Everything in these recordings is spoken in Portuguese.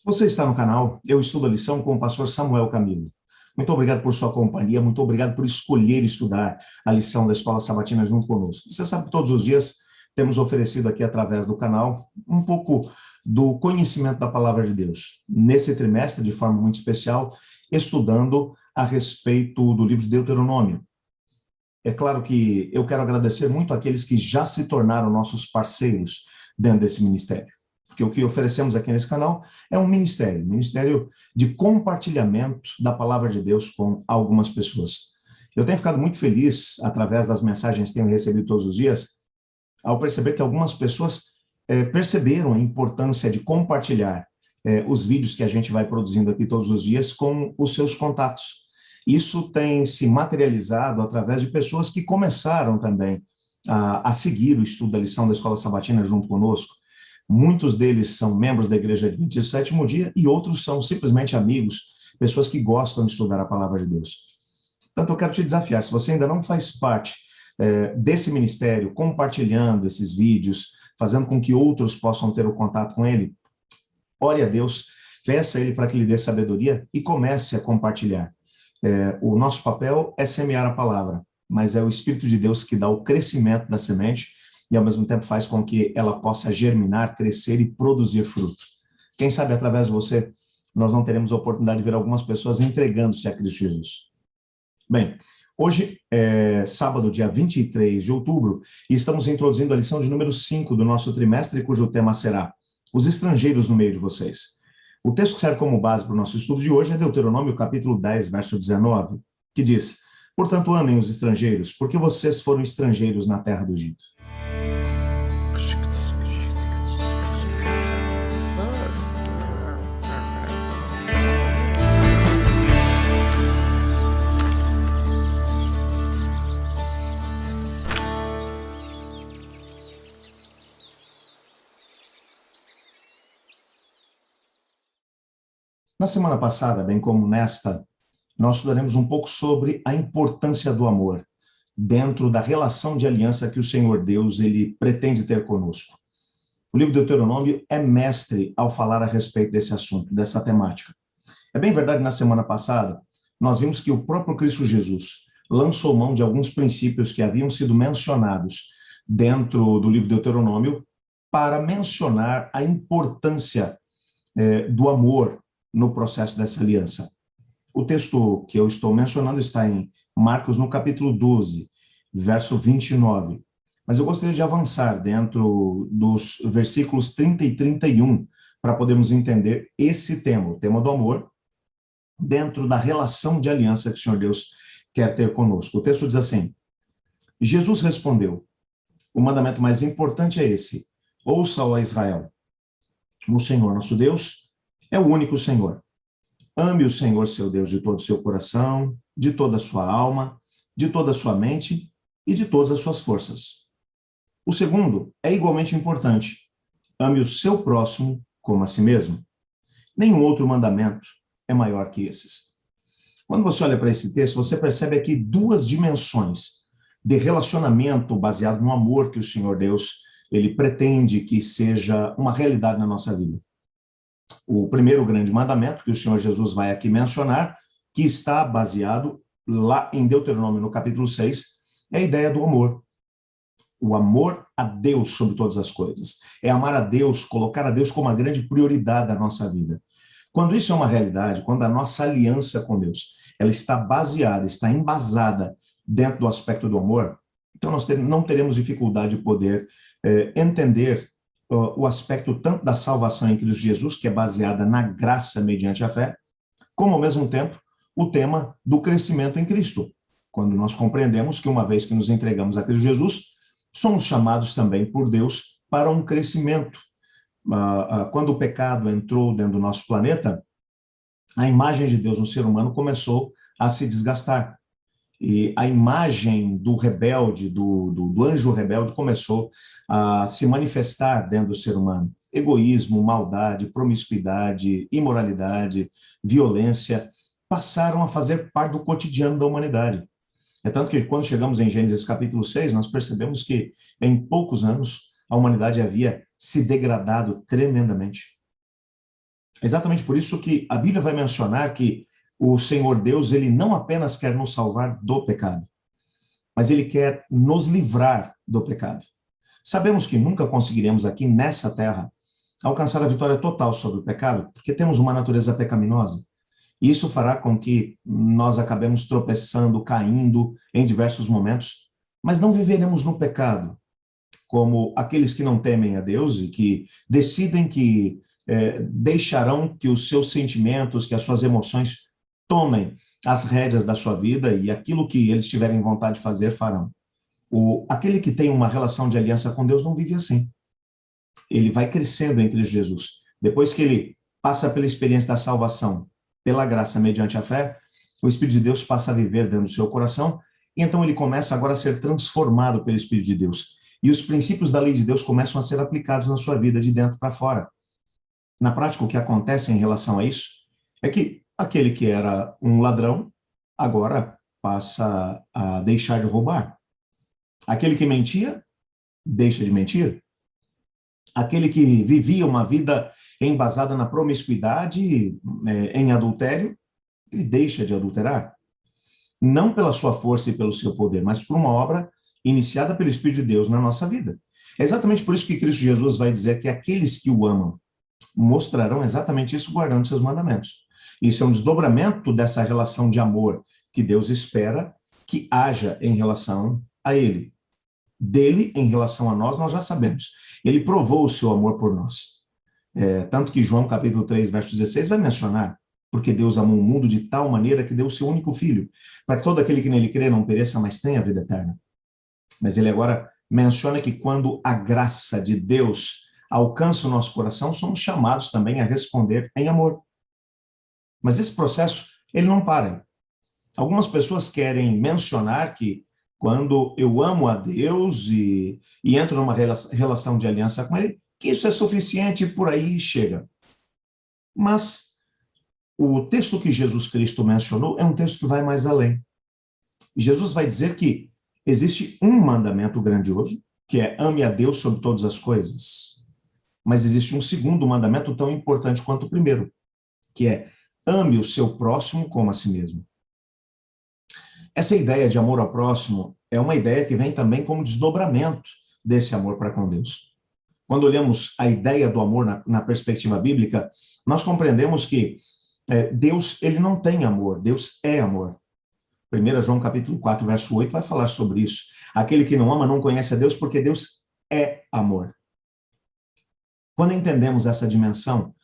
Você está no canal Eu Estudo a Lição com o pastor Samuel Camilo. Muito obrigado por sua companhia, muito obrigado por escolher estudar a lição da Escola Sabatina junto conosco. Você sabe que todos os dias temos oferecido aqui através do canal um pouco do conhecimento da Palavra de Deus. Nesse trimestre, de forma muito especial, estudando a respeito do livro de Deuteronômio. É claro que eu quero agradecer muito àqueles que já se tornaram nossos parceiros dentro desse ministério. Porque o que oferecemos aqui nesse canal é um ministério de compartilhamento da palavra de Deus com algumas pessoas. Eu tenho ficado muito feliz, através das mensagens que tenho recebido todos os dias, ao perceber que algumas pessoas perceberam a importância de compartilhar os vídeos que a gente vai produzindo aqui todos os dias com os seus contatos. Isso tem se materializado através de pessoas que começaram também a seguir o estudo da lição da Escola Sabatina junto conosco. Muitos deles são membros da Igreja Adventista do Sétimo Dia e outros são simplesmente amigos, pessoas que gostam de estudar a Palavra de Deus. Portanto, eu quero te desafiar, se você ainda não faz parte desse ministério, compartilhando esses vídeos, fazendo com que outros possam ter o contato com ele, ore a Deus, peça a Ele para que lhe dê sabedoria e comece a compartilhar. O nosso papel é semear a palavra, mas é o Espírito de Deus que dá o crescimento da semente e ao mesmo tempo faz com que ela possa germinar, crescer e produzir fruto. Quem sabe através de você nós não teremos a oportunidade de ver algumas pessoas entregando-se a Cristo Jesus. Bem, hoje é sábado, dia 23 de outubro, e estamos introduzindo a lição de número 5 do nosso trimestre, cujo tema será os estrangeiros no meio de vocês. O texto que serve como base para o nosso estudo de hoje é Deuteronômio, capítulo 10, verso 19, que diz: portanto, amem os estrangeiros, porque vocês foram estrangeiros na terra do Egito. Na semana passada, bem como nesta, nós estudaremos um pouco sobre a importância do amor dentro da relação de aliança que o Senhor Deus ele pretende ter conosco. O livro de Deuteronômio é mestre ao falar a respeito desse assunto, dessa temática. É bem verdade, na semana passada, nós vimos que o próprio Cristo Jesus lançou mão de alguns princípios que haviam sido mencionados dentro do livro de Deuteronômio para mencionar a importância do amor no processo dessa aliança. O texto que eu estou mencionando está em Marcos, no capítulo 12, verso 29. Mas eu gostaria de avançar dentro dos versículos 30 e 31 para podermos entender esse tema, o tema do amor, dentro da relação de aliança que o Senhor Deus quer ter conosco. O texto diz assim: Jesus respondeu: o mandamento mais importante é esse: ouça, ó Israel, o Senhor nosso Deus é o único Senhor. Ame o Senhor seu Deus de todo o seu coração, de toda a sua alma, de toda a sua mente e de todas as suas forças. O segundo é igualmente importante: ame o seu próximo como a si mesmo. Nenhum outro mandamento é maior que esses. Quando você olha para esse texto, você percebe aqui duas dimensões de relacionamento baseado no amor que o Senhor Deus ele pretende que seja uma realidade na nossa vida. O primeiro grande mandamento que o Senhor Jesus vai aqui mencionar, que está baseado lá em Deuteronômio, no capítulo 6, é a ideia do amor. O amor a Deus sobre todas as coisas. É amar a Deus, colocar a Deus como a grande prioridade da nossa vida. Quando isso é uma realidade, quando a nossa aliança com Deus, ela está baseada, está embasada dentro do aspecto do amor, então nós não teremos dificuldade de poder entender o aspecto tanto da salvação em Cristo Jesus, que é baseada na graça mediante a fé, como ao mesmo tempo o tema do crescimento em Cristo. Quando nós compreendemos que uma vez que nos entregamos a Cristo Jesus, somos chamados também por Deus para um crescimento. Quando o pecado entrou dentro do nosso planeta, a imagem de Deus no ser humano começou a se desgastar. E a imagem do rebelde, do anjo rebelde, começou a se manifestar dentro do ser humano. Egoísmo, maldade, promiscuidade, imoralidade, violência, passaram a fazer parte do cotidiano da humanidade. É tanto que quando chegamos em Gênesis capítulo 6, nós percebemos que em poucos anos a humanidade havia se degradado tremendamente. Exatamente por isso que a Bíblia vai mencionar que o Senhor Deus, ele não apenas quer nos salvar do pecado, mas ele quer nos livrar do pecado. Sabemos que nunca conseguiremos aqui nessa terra alcançar a vitória total sobre o pecado, porque temos uma natureza pecaminosa. E isso fará com que nós acabemos tropeçando, caindo em diversos momentos, mas não viveremos no pecado, como aqueles que não temem a Deus e que decidem que deixarão que os seus sentimentos, que as suas emoções tomem as rédeas da sua vida e aquilo que eles tiverem vontade de fazer, farão. Aquele que tem uma relação de aliança com Deus não vive assim. Ele vai crescendo em Cristo Jesus. Depois que ele passa pela experiência da salvação, pela graça mediante a fé, o Espírito de Deus passa a viver dentro do seu coração e então ele começa agora a ser transformado pelo Espírito de Deus. E os princípios da lei de Deus começam a ser aplicados na sua vida de dentro para fora. Na prática, o que acontece em relação a isso é que aquele que era um ladrão agora passa a deixar de roubar. Aquele que mentia, deixa de mentir. Aquele que vivia uma vida embasada na promiscuidade, em adultério, ele deixa de adulterar. Não pela sua força e pelo seu poder, mas por uma obra iniciada pelo Espírito de Deus na nossa vida. É exatamente por isso que Cristo Jesus vai dizer que aqueles que o amam mostrarão exatamente isso guardando seus mandamentos. Isso é um desdobramento dessa relação de amor que Deus espera que haja em relação a Ele. Dele, em relação a nós já sabemos. Ele provou o seu amor por nós. Tanto que João capítulo 3, verso 16 vai mencionar, porque Deus amou o mundo de tal maneira que deu o seu único filho, para que todo aquele que nele crê não pereça, mas tenha a vida eterna. Mas ele agora menciona que quando a graça de Deus alcança o nosso coração, somos chamados também a responder em amor. Mas esse processo, ele não para. Algumas pessoas querem mencionar que quando eu amo a Deus e entro numa relação de aliança com Ele, que isso é suficiente e por aí chega. Mas o texto que Jesus Cristo mencionou é um texto que vai mais além. Jesus vai dizer que existe um mandamento grandioso, que é ame a Deus sobre todas as coisas. Mas existe um segundo mandamento tão importante quanto o primeiro, que é ame o seu próximo como a si mesmo. Essa ideia de amor ao próximo é uma ideia que vem também como desdobramento desse amor para com Deus. Quando olhamos a ideia do amor na perspectiva bíblica, nós compreendemos que Deus, ele não tem amor, Deus é amor. 1 João capítulo 4, verso 8 vai falar sobre isso. Aquele que não ama não conhece a Deus porque Deus é amor. Quando entendemos essa dimensão,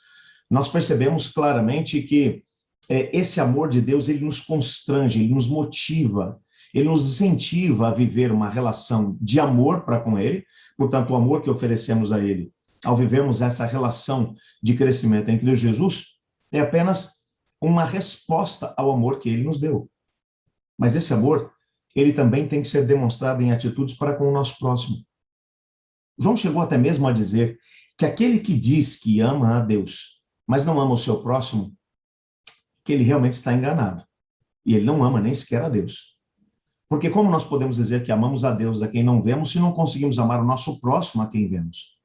nós percebemos claramente que esse amor de Deus, ele nos constrange, ele nos motiva, ele nos incentiva a viver uma relação de amor para com ele, portanto, o amor que oferecemos a ele, ao vivermos essa relação de crescimento em Cristo Jesus, é apenas uma resposta ao amor que ele nos deu. Mas esse amor, ele também tem que ser demonstrado em atitudes para com o nosso próximo. João chegou até mesmo a dizer que aquele que diz que ama a Deus, mas não ama o seu próximo, que ele realmente está enganado. E ele não ama nem sequer a Deus. Porque como nós podemos dizer que amamos a Deus a quem não vemos se não conseguimos amar o nosso próximo a quem vemos?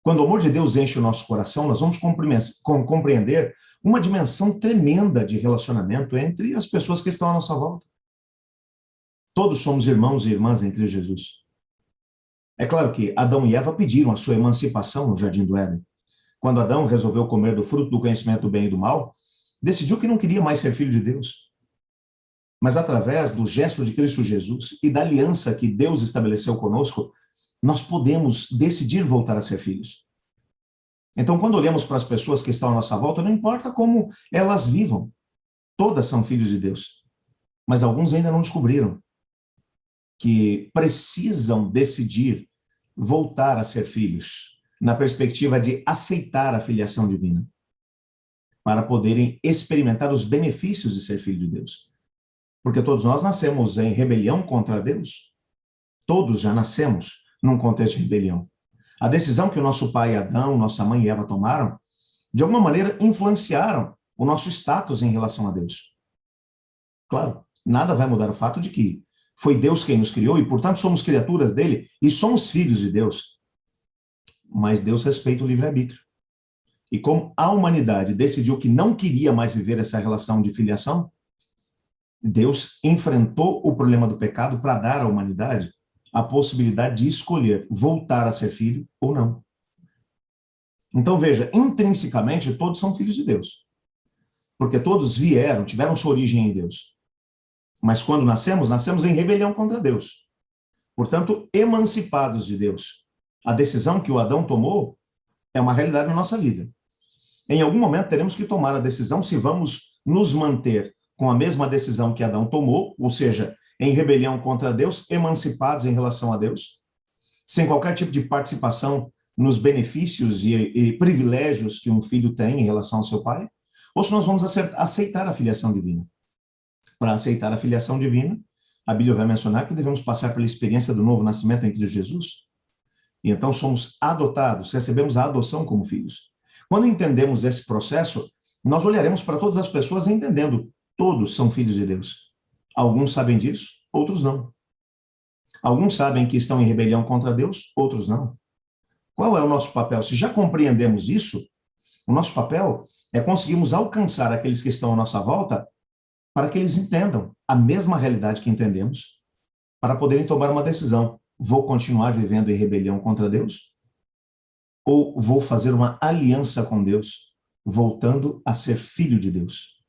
Quando o amor de Deus enche o nosso coração, nós vamos compreender uma dimensão tremenda de relacionamento entre as pessoas que estão à nossa volta. Todos somos irmãos e irmãs em Cristo Jesus. É claro que Adão e Eva pediram a sua emancipação no Jardim do Éden. Quando Adão resolveu comer do fruto do conhecimento do bem e do mal, decidiu que não queria mais ser filho de Deus. Mas através do gesto de Cristo Jesus e da aliança que Deus estabeleceu conosco, nós podemos decidir voltar a ser filhos. Então, quando olhamos para as pessoas que estão à nossa volta, não importa como elas vivam, todas são filhos de Deus. Mas alguns ainda não descobriram que precisam decidir voltar a ser filhos, na perspectiva de aceitar a filiação divina, para poderem experimentar os benefícios de ser filho de Deus. Porque todos nós nascemos em rebelião contra Deus. Todos já nascemos num contexto de rebelião. A decisão que o nosso pai Adão, nossa mãe Eva tomaram, de alguma maneira influenciaram o nosso status em relação a Deus. Claro, nada vai mudar o fato de que foi Deus quem nos criou e, portanto, somos criaturas dele e somos filhos de Deus. Mas Deus respeita o livre-arbítrio. E como a humanidade decidiu que não queria mais viver essa relação de filiação, Deus enfrentou o problema do pecado para dar à humanidade a possibilidade de escolher voltar a ser filho ou não. Então, veja, intrinsecamente, todos são filhos de Deus. Porque todos tiveram sua origem em Deus. Mas quando nascemos em rebelião contra Deus. Portanto, emancipados de Deus. A decisão que o Adão tomou é uma realidade na nossa vida. Em algum momento teremos que tomar a decisão se vamos nos manter com a mesma decisão que Adão tomou, ou seja, em rebelião contra Deus, emancipados em relação a Deus, sem qualquer tipo de participação nos benefícios e privilégios que um filho tem em relação ao seu pai, ou se nós vamos aceitar a filiação divina. Para aceitar a filiação divina, a Bíblia vai mencionar que devemos passar pela experiência do novo nascimento em Cristo Jesus. E então somos adotados, recebemos a adoção como filhos. Quando entendemos esse processo, nós olharemos para todas as pessoas entendendo, todos são filhos de Deus. Alguns sabem disso, outros não. Alguns sabem que estão em rebelião contra Deus, outros não. Qual é o nosso papel? Se já compreendemos isso, o nosso papel é conseguirmos alcançar aqueles que estão à nossa volta para que eles entendam a mesma realidade que entendemos, para poderem tomar uma decisão. Vou continuar vivendo em rebelião contra Deus? Ou vou fazer uma aliança com Deus, voltando a ser filho de Deus?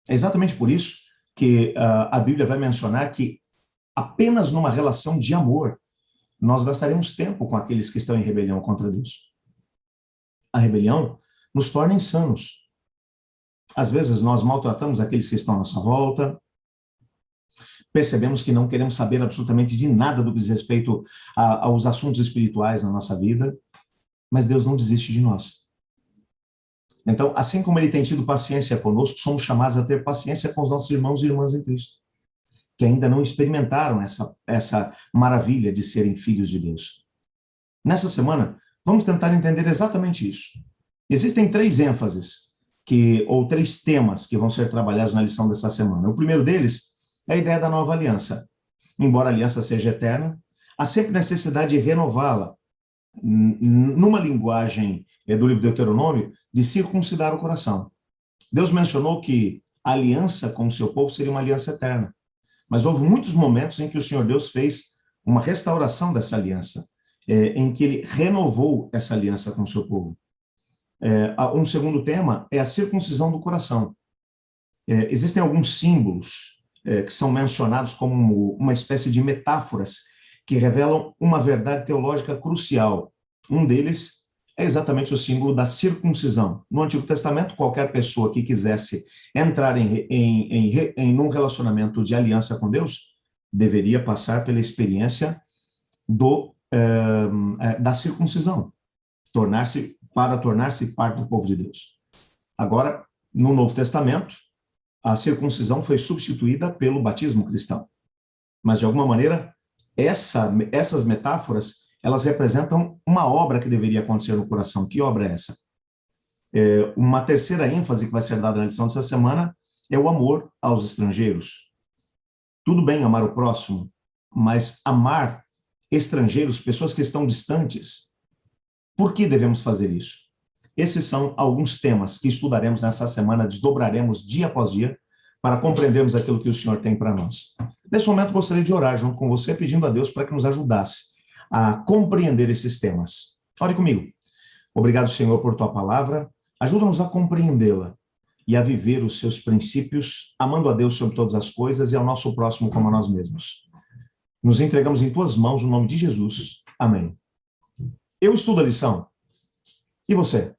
É exatamente por isso que a Bíblia vai mencionar que apenas numa relação de amor nós gastaremos tempo com aqueles que estão em rebelião contra Deus. A rebelião nos torna insanos. Às vezes nós maltratamos aqueles que estão à nossa volta, percebemos que não queremos saber absolutamente de nada do que diz respeito aos assuntos espirituais na nossa vida, mas Deus não desiste de nós. Então, assim como Ele tem tido paciência conosco, somos chamados a ter paciência com os nossos irmãos e irmãs em Cristo, que ainda não experimentaram essa maravilha de serem filhos de Deus. Nessa semana, vamos tentar entender exatamente isso. Existem 3 ênfases, ou 3 temas que vão ser trabalhados na lição dessa semana. O primeiro deles é a ideia da nova aliança. Embora a aliança seja eterna, há sempre necessidade de renová-la, numa linguagem do livro de Deuteronômio, de circuncidar o coração. Deus mencionou que a aliança com o seu povo seria uma aliança eterna. Mas houve muitos momentos em que o Senhor Deus fez uma restauração dessa aliança, em que Ele renovou essa aliança com o seu povo. Um segundo tema é a circuncisão do coração. Existem alguns símbolos que são mencionados como uma espécie de metáforas que revelam uma verdade teológica crucial. Um deles é exatamente o símbolo da circuncisão. No Antigo Testamento, qualquer pessoa que quisesse entrar em um relacionamento de aliança com Deus deveria passar pela experiência da circuncisão, para tornar-se parte do povo de Deus. Agora, no Novo Testamento, a circuncisão foi substituída pelo batismo cristão. Mas, de alguma maneira, essas metáforas, elas representam uma obra que deveria acontecer no coração. Que obra é essa? Uma terceira ênfase que vai ser dada na lição dessa semana é o amor aos estrangeiros. Tudo bem amar o próximo, mas amar estrangeiros, pessoas que estão distantes, por que devemos fazer isso? Esses são alguns temas que estudaremos nessa semana, desdobraremos dia após dia, para compreendermos aquilo que o Senhor tem para nós. Nesse momento, gostaria de orar junto com você, pedindo a Deus para que nos ajudasse a compreender esses temas. Ore comigo. Obrigado, Senhor, por tua palavra. Ajuda-nos a compreendê-la e a viver os seus princípios, amando a Deus sobre todas as coisas e ao nosso próximo como a nós mesmos. Nos entregamos em tuas mãos, no nome de Jesus. Amém. Eu estudo a lição. E você?